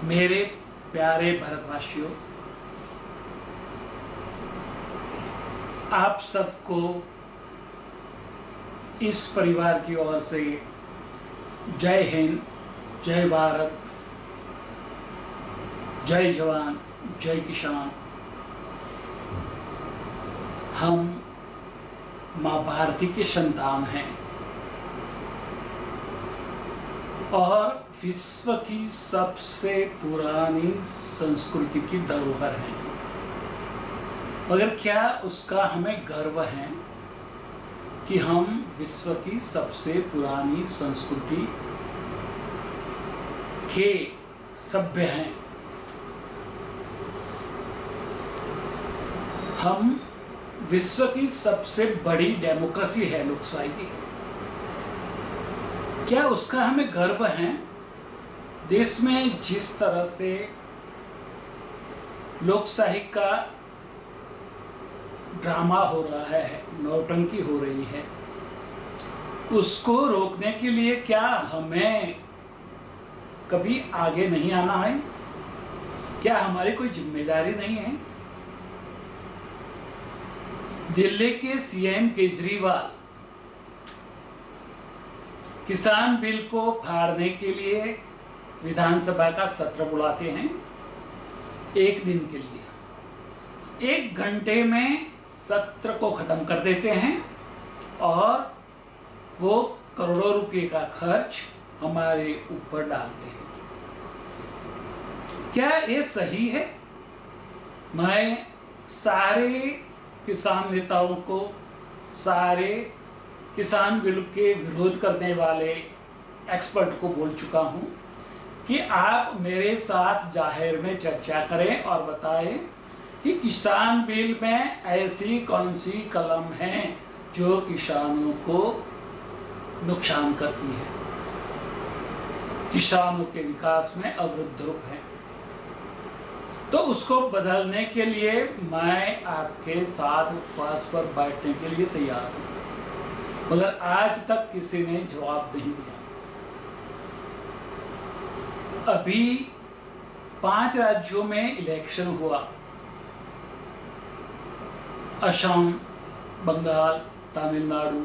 मेरे प्यारे भारतवासियों, आप सबको इस परिवार की ओर से जय हिंद, जय भारत, जय जवान, जय किसान। हम माँ भारती के संतान हैं और विश्व की सबसे पुरानी संस्कृति की धरोहर है। मगर क्या उसका हमें गर्व है कि हम विश्व की सबसे पुरानी संस्कृति के सभ्य हैं? हम विश्व की सबसे बड़ी डेमोक्रेसी है लोकशाही की। क्या उसका हमें गर्व है? देश में जिस तरह से लोकशाही का ड्रामा हो रहा है, नौटंकी हो रही है, उसको रोकने के लिए क्या हमें कभी आगे नहीं आना है? क्या हमारी कोई जिम्मेदारी नहीं है? दिल्ली के सीएम केजरीवाल किसान बिल को फाड़ने के लिए विधानसभा का सत्र बुलाते हैं एक दिन के लिए। 1 घंटे में सत्र को खत्म कर देते हैं और वो करोड़ों रुपए का खर्च हमारे ऊपर डालते हैं। क्या ये सही है? मैं सारे किसान नेताओं को, सारे किसान बिल के विरोध करने वाले एक्सपर्ट को बोल चुका हूं कि आप मेरे साथ जाहिर में चर्चा करें और बताएं कि किसान बिल में ऐसी कौन सी कलम है जो किसानों को नुकसान करती है, किसानों के विकास में अवरुद्ध रूप है। तो उसको बदलने के लिए मैं आपके साथ उपवास पर बैठने के लिए तैयार हूं, मगर आज तक किसी ने जवाब नहीं दिया। अभी 5 राज्यों में इलेक्शन हुआ, असम, बंगाल, तमिलनाडु,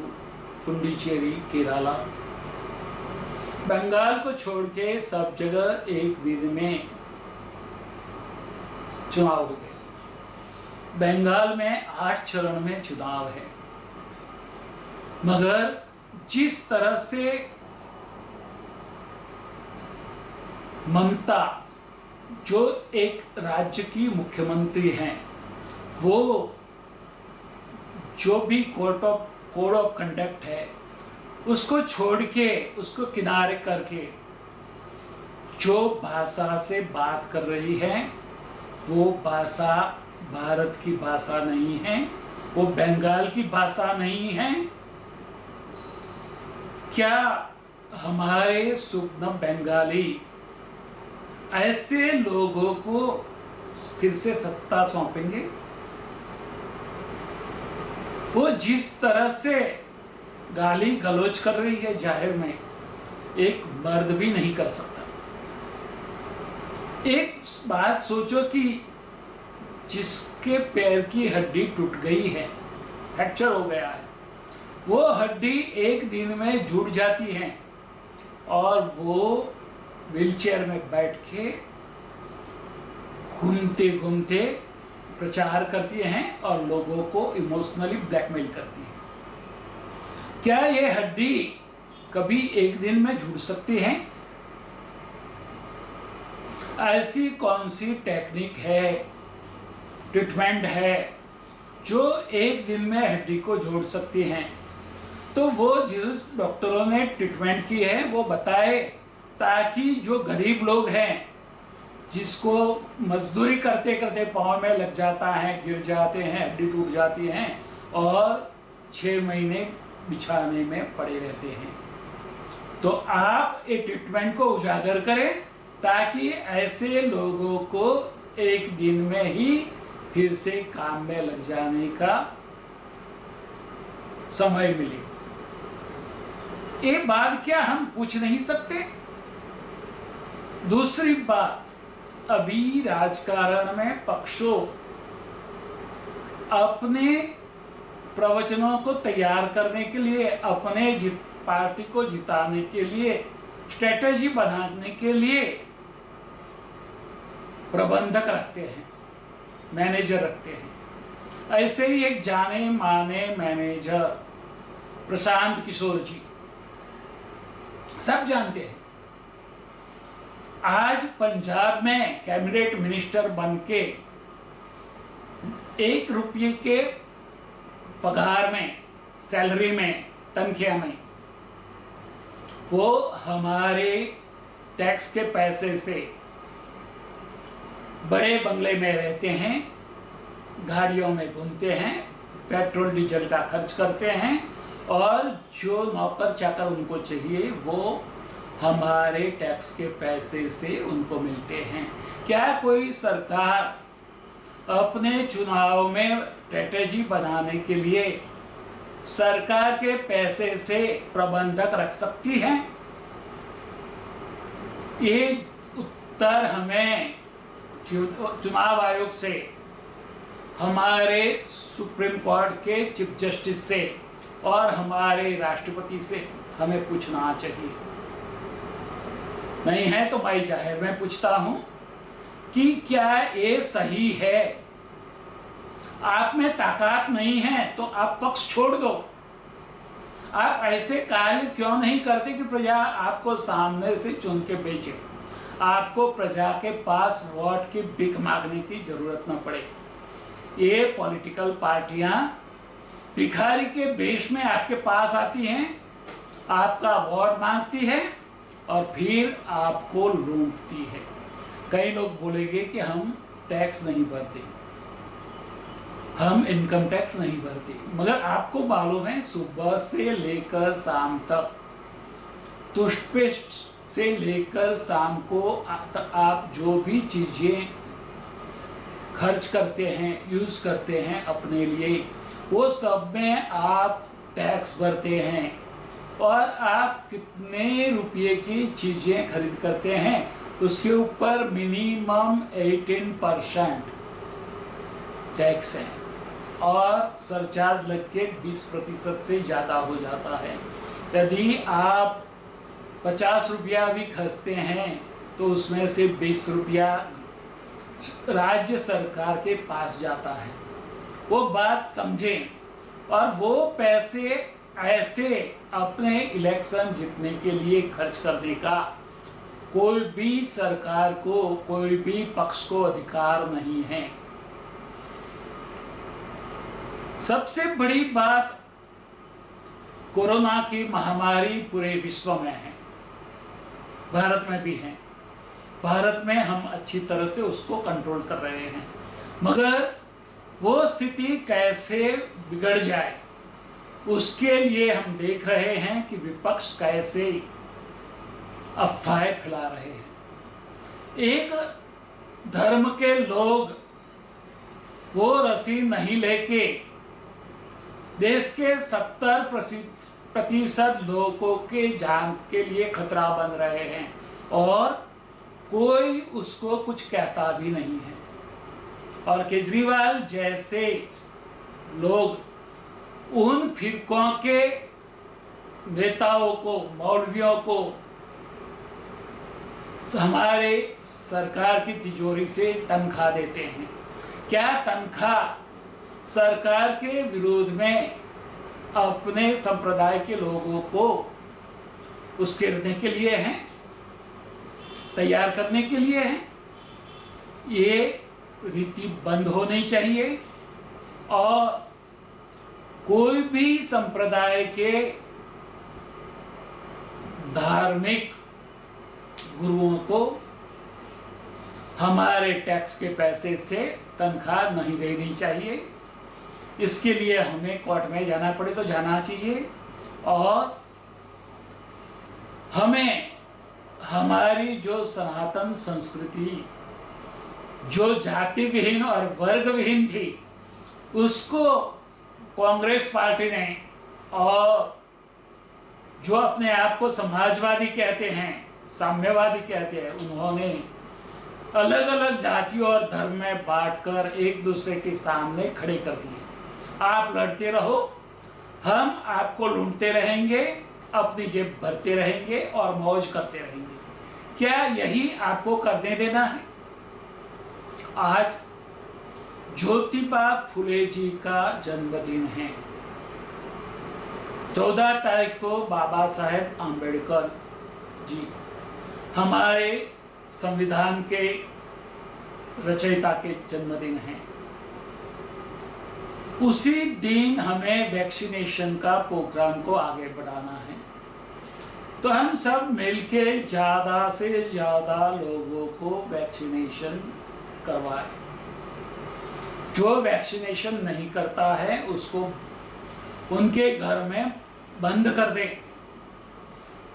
पुडुचेरी, केरला। बंगाल को छोड़ के सब जगह एक दिन में चुनाव हो गए। बंगाल में 8 चरण में चुनाव है, मगर जिस तरह से ममता, जो एक राज्य की मुख्यमंत्री हैं, वो जो भी कोड ऑफ कंडक्ट है उसको छोड़ के, उसको किनारे करके जो भाषा से बात कर रही है वो भाषा भारत की भाषा नहीं है, वो बंगाल की भाषा नहीं है। क्या हमारे सुगम बंगाली ऐसे लोगों को फिर से सत्ता सौंपेंगे? वो जिस तरह से गाली गलौज कर रही है जाहिर में, एक मर्द भी नहीं कर सकता। एक बात सोचो कि जिसके पैर की हड्डी टूट गई है, फ्रैक्चर हो गया है, वो हड्डी एक दिन में जुड़ जाती है और वो व्हीलचेयर में बैठ के घूमते घूमते प्रचार करती हैं और लोगों को इमोशनली ब्लैकमेल करती हैं। क्या ये हड्डी कभी एक दिन में जुड़ सकती है? ऐसी कौन सी टेक्निक है, ट्रीटमेंट है जो एक दिन में हड्डी को जोड़ सकती हैं? तो वो जिस डॉक्टरों ने ट्रीटमेंट की है वो बताए, ताकि जो गरीब लोग हैं, जिसको मजदूरी करते करते पाँव में लग जाता है, गिर जाते हैं, हड्डी टूट जाती हैं और 6 महीने बिछाने में पड़े रहते हैं, तो आप ये ट्रीटमेंट को उजागर करें ताकि ऐसे लोगों को एक दिन में ही फिर से काम में लग जाने का समय मिले। ये बात क्या हम पूछ नहीं सकते? दूसरी बात, अभी राजकारण में पक्षों अपने प्रवचनों को तैयार करने के लिए, अपने पार्टी को जिताने के लिए, स्ट्रेटेजी बनाने के लिए प्रबंधक रखते हैं, मैनेजर रखते हैं। ऐसे ही एक जाने माने मैनेजर प्रशांत किशोर जी, सब जानते हैं, आज पंजाब में कैबिनेट मिनिस्टर बनके 1 रुपये के पगार में, सैलरी में, तनख्वाह में, वो हमारे टैक्स के पैसे से बड़े बंगले में रहते हैं, गाड़ियों में घूमते हैं, पेट्रोल डीजल का खर्च करते हैं, और जो नौकर चाकर उनको चाहिए वो हमारे टैक्स के पैसे से उनको मिलते हैं। क्या कोई सरकार अपने चुनाव में स्ट्रेटेजी बनाने के लिए सरकार के पैसे से प्रबंधक रख सकती है? ये उत्तर हमें चुनाव आयोग से, हमारे सुप्रीम कोर्ट के चीफ जस्टिस से और हमारे राष्ट्रपति से हमें पूछना चाहिए। नहीं है तो भाई जाहिर मैं पूछता हूं कि क्या ये सही है? आप में ताकत नहीं है तो आप पक्ष छोड़ दो। आप ऐसे कार्य क्यों नहीं करते कि प्रजा आपको सामने से चुन के भेजे, आपको प्रजा के पास वोट की भीख मांगने की जरूरत न पड़े। ये पॉलिटिकल पार्टियां भिखारी के वेश में आपके पास आती हैं, आपका वोट मांगती है और फिर आपको लूटती है। कई लोग बोलेंगे कि हम टैक्स नहीं भरते, हम इनकम टैक्स नहीं भरते, मगर आपको मालूम है सुबह से लेकर शाम तक, टूथपेस्ट से लेकर शाम को आप जो भी चीजें खर्च करते हैं, यूज करते हैं अपने लिए, वो सब में आप टैक्स भरते हैं। और आप कितने रुपये की चीजें खरीद करते हैं उसके ऊपर मिनिमम 18% टैक्स है, और सरचार्ज लग के 20% से ज़्यादा हो जाता है। यदि आप 50 रुपया भी खर्चते हैं तो उसमें से 20 रुपया राज्य सरकार के पास जाता है। वो बात समझें, और वो पैसे ऐसे अपने इलेक्शन जीतने के लिए खर्च करने का कोई भी सरकार को, कोई भी पक्ष को अधिकार नहीं है। सबसे बड़ी बात, कोरोना की महामारी पूरे विश्व में है, भारत में भी है। भारत में हम अच्छी तरह से उसको कंट्रोल कर रहे हैं, मगर वो स्थिति कैसे बिगड़ जाए उसके लिए हम देख रहे हैं कि विपक्ष कैसे अफवाहें फैला रहे हैं। एक धर्म के लोग वो रस्सी नहीं लेके देश के 70% लोगों के जान के लिए खतरा बन रहे हैं, और कोई उसको कुछ कहता भी नहीं है। और केजरीवाल जैसे लोग उन फिरकों के नेताओं को, मौलवियों को हमारे सरकार की तिजोरी से तनख्वाह देते हैं। क्या तनख्वाह सरकार के विरोध में अपने संप्रदाय के लोगों को उसके के लिए हैं, तैयार करने के लिए हैं? ये रीति बंद होनी चाहिए, और कोई भी संप्रदाय के धार्मिक गुरुओं को हमारे टैक्स के पैसे से तनख्वाह नहीं देनी चाहिए। इसके लिए हमें कोर्ट में जाना पड़े तो जाना चाहिए, और हमें हमारी जो सनातन संस्कृति जो जाति विहीन और वर्ग विहीन थी, उसको कांग्रेस पार्टी ने, और जो अपने आप को समाजवादी कहते हैं, साम्यवादी कहते हैं, उन्होंने अलग अलग जातियों और धर्म में बांटकर एक दूसरे के सामने खड़े कर दिए। आप लड़ते रहो, हम आपको लूटते रहेंगे, अपनी जेब भरते रहेंगे और मौज करते रहेंगे। क्या यही आपको करने देना है? आज ज्योतिबा फुले जी का जन्मदिन है। 14 तारीख को बाबा साहेब आम्बेडकर जी हमारे संविधान के रचयिता के जन्मदिन है। उसी दिन हमें वैक्सीनेशन का प्रोग्राम को आगे बढ़ाना है। तो हम सब मिलके ज्यादा से ज्यादा लोगों को वैक्सीनेशन करवाएं। जो वैक्सीनेशन नहीं करता है उसको उनके घर में बंद कर दे।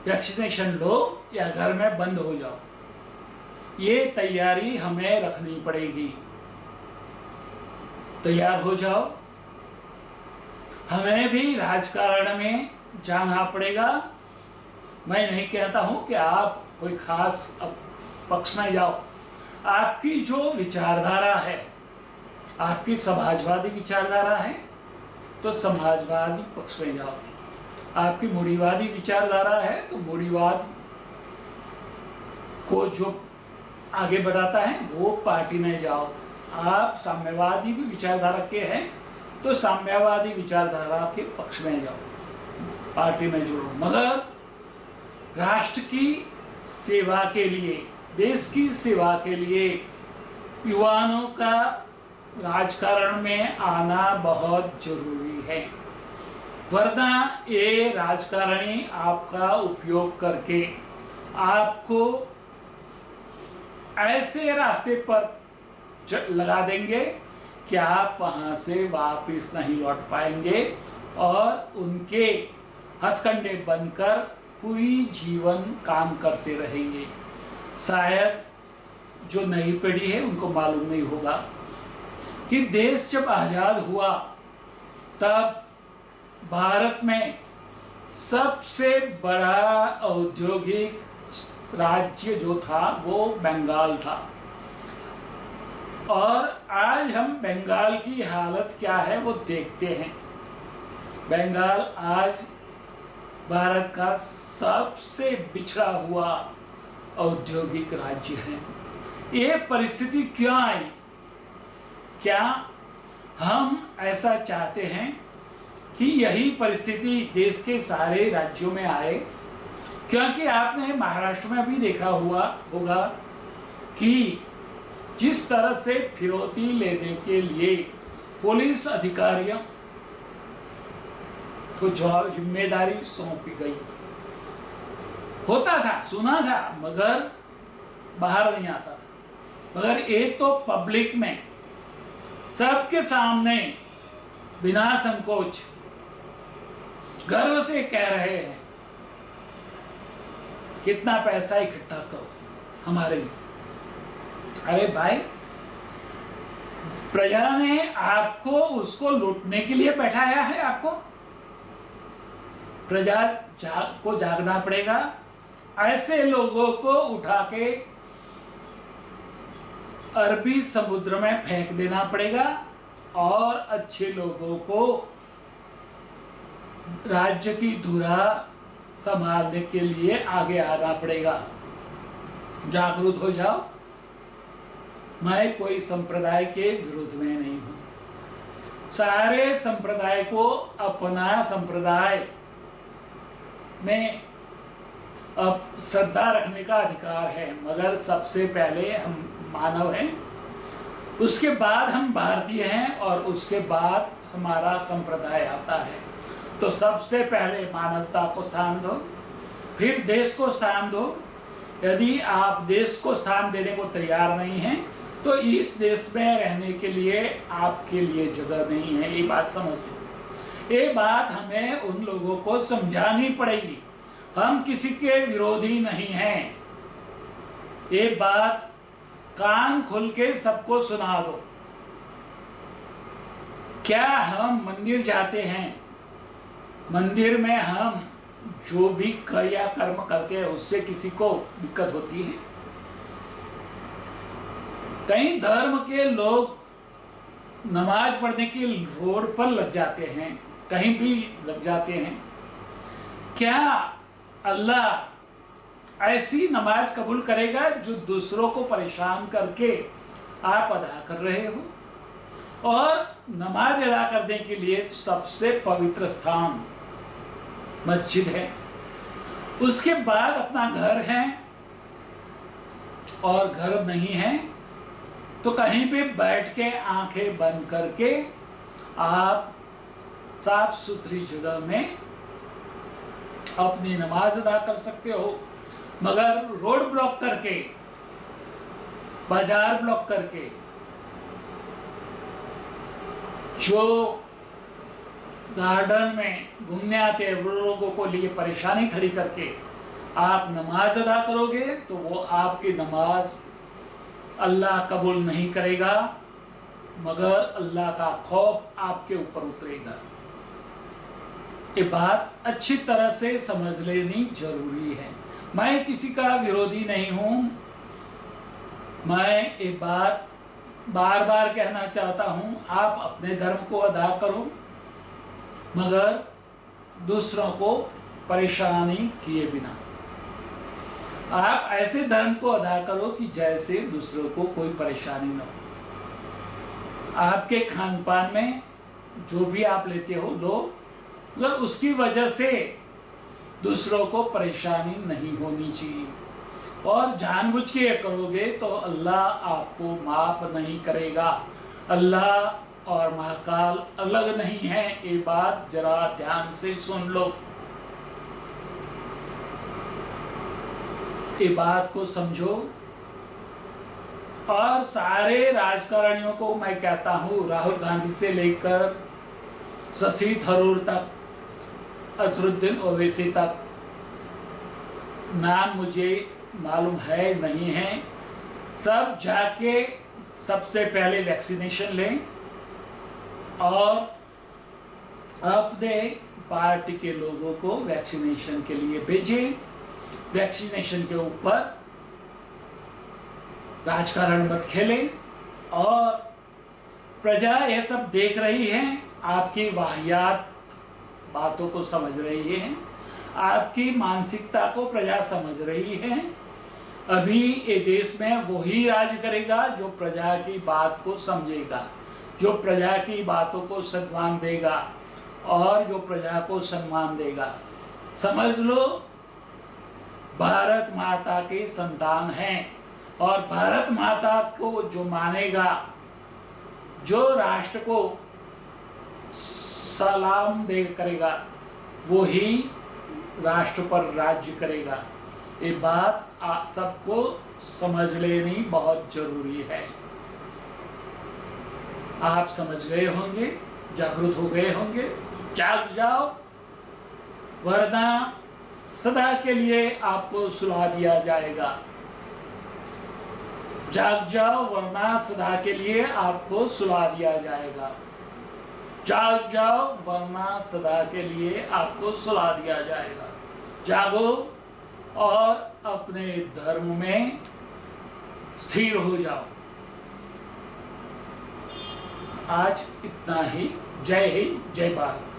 वैक्सीनेशन लो या घर में बंद हो जाओ, ये तैयारी हमें रखनी पड़ेगी। तैयार हो जाओ। हमें भी राजकारण में जाना पड़ेगा। मैं नहीं कहता हूं कि आप कोई खास पक्ष में जाओ। आपकी जो विचारधारा है, आपकी समाजवादी विचारधारा है तो समाजवादी पक्ष में जाओ। आपकी मूढ़ीवादी विचारधारा है तो मूढ़ीवाद को जो आगे बढ़ाता है वो पार्टी में जाओ। आप साम्यवादी भी विचारधारा के हैं तो साम्यवादी विचारधारा के पक्ष में जाओ, पार्टी में जुड़ो। मगर राष्ट्र की सेवा के लिए, देश की सेवा के लिए युवाओं का राजकारण में आना बहुत जरूरी है। वरना ये राजकारणी आपका उपयोग करके आपको ऐसे रास्ते पर लगा देंगे कि आप वहां से वापस नहीं लौट पाएंगे और उनके हथकंडे बनकर पूरी जीवन काम करते रहेंगे। शायद जो नई पीढ़ी है उनको मालूम नहीं होगा कि देश जब आजाद हुआ तब भारत में सबसे बड़ा औद्योगिक राज्य जो था वो बंगाल था। और आज हम बंगाल की हालत क्या है वो देखते हैं। बंगाल आज भारत का सबसे बिछड़ा हुआ औद्योगिक राज्य है। ये परिस्थिति क्यों आई? क्या हम ऐसा चाहते हैं कि यही परिस्थिति देश के सारे राज्यों में आए? क्योंकि आपने महाराष्ट्र में भी देखा होगा कि जिस तरह से फिरौती लेने के लिए पुलिस अधिकारियों को जिम्मेदारी सौंपी गई। होता था, सुना था, मगर बाहर नहीं आता था। मगर एक तो पब्लिक में सबके सामने बिना संकोच गर्व से कह रहे हैं कितना पैसा इकट्ठा करो हमारे लिए। अरे भाई, प्रजा ने आपको उसको लूटने के लिए बैठाया है। आपको प्रजा को जागना पड़ेगा। ऐसे लोगों को उठा के अरबी समुद्र में फेंक देना पड़ेगा और अच्छे लोगों को राज्य की धुरा संभालने के लिए आगे आना पड़ेगा। जागरूक हो जाओ। मैं कोई संप्रदाय के विरोध में नहीं हूं। सारे संप्रदाय को अपना संप्रदाय में अब श्रद्धा रखने का अधिकार है, मगर सबसे पहले हम मानव हैं, उसके बाद हम भारतीय हैं और उसके बाद हमारा संप्रदाय आता है। तो सबसे पहले मानवता को स्थान दो, फिर देश को स्थान दो। यदि आप देश को स्थान देने को तैयार नहीं हैं तो इस देश में रहने के लिए आपके लिए जगह नहीं है। ये बात समझिए। ये बात हमें उन लोगों को समझानी पड़ेगी। हम किसी के विरोधी नहीं हैं। ये बात कान खोल के सबको सुना दो। क्या हम मंदिर जाते हैं, मंदिर में हम जो भी क्रिया कर्म करते हैं उससे किसी को दिक्कत होती है? कई धर्म के लोग नमाज पढ़ने की रोड पर लग जाते हैं, कहीं भी लग जाते हैं। क्या अल्लाह ऐसी नमाज कबूल करेगा जो दूसरों को परेशान करके आप अदा कर रहे हो? और नमाज अदा करने के लिए सबसे पवित्र स्थान मस्जिद है, उसके बाद अपना घर है, और घर नहीं है तो कहीं भी बैठ के आंखें बंद करके आप साफ सुथरी जगह में अपनी नमाज अदा कर सकते हो। मगर रोड ब्लॉक करके, बाजार ब्लॉक करके, जो गार्डन में घूमने आते हैं वो लोगों को लिए परेशानी खड़ी करके आप नमाज अदा करोगे तो वो आपकी नमाज अल्लाह कबूल नहीं करेगा, मगर अल्लाह का खौफ आपके ऊपर उतरेगा। ये बात अच्छी तरह से समझ लेनी जरूरी है। मैं किसी का विरोधी नहीं हूं, मैं ये बात बार बार कहना चाहता हूं, आप अपने धर्म को अदा करो मगर दूसरों को परेशानी किए बिना। आप ऐसे धर्म को अदा करो कि जैसे दूसरों को कोई परेशानी न हो। आपके खान पान में जो भी आप लेते हो लो, मगर उसकी वजह से दूसरों को परेशानी नहीं होनी चाहिए। और जानबूझ के ये करोगे तो अल्लाह आपको माफ नहीं करेगा। अल्लाह और महाकाल अलग नहीं है, ये बात जरा ध्यान से सुन लो, ये बात को समझो। और सारे राजकारणियों को मैं कहता हूं, राहुल गांधी से लेकर शशि थरूर तक, अजरुद्दीन ओवैसी तक, नाम मुझे मालूम है नहीं है, सब जाके सबसे पहले वैक्सीनेशन लें और अपने पार्टी के लोगों को वैक्सीनेशन के लिए भेजें। वैक्सीनेशन के ऊपर राजकारण मत खेलें। और प्रजा यह सब देख रही है, आपकी वाहियात बातों को समझ रही है, आपकी मानसिकता को प्रजा समझ रही है। अभी ये देश में वही राज करेगा जो प्रजा की बात को समझेगा, जो प्रजा की बातों को सम्मान देगा और जो प्रजा को सम्मान देगा। समझ लो, भारत माता के संतान हैं और भारत माता को जो मानेगा, जो राष्ट्र को सलाम दे करेगा, वो ही राष्ट्र पर राज्य करेगा। ये बात आप सबको समझ लेनी बहुत जरूरी है। आप समझ गए होंगे, जागरूक हो गए होंगे। जाग जाओ, वरना सदा के लिए आपको सुला दिया जाएगा। जाग जाओ, वरना सदा के लिए आपको सुला दिया जाएगा। जाग जाओ, वरना सदा के लिए आपको सुला दिया जाएगा। जागो और अपने धर्म में स्थिर हो जाओ। आज इतना ही। जय हिंद, जय भारत।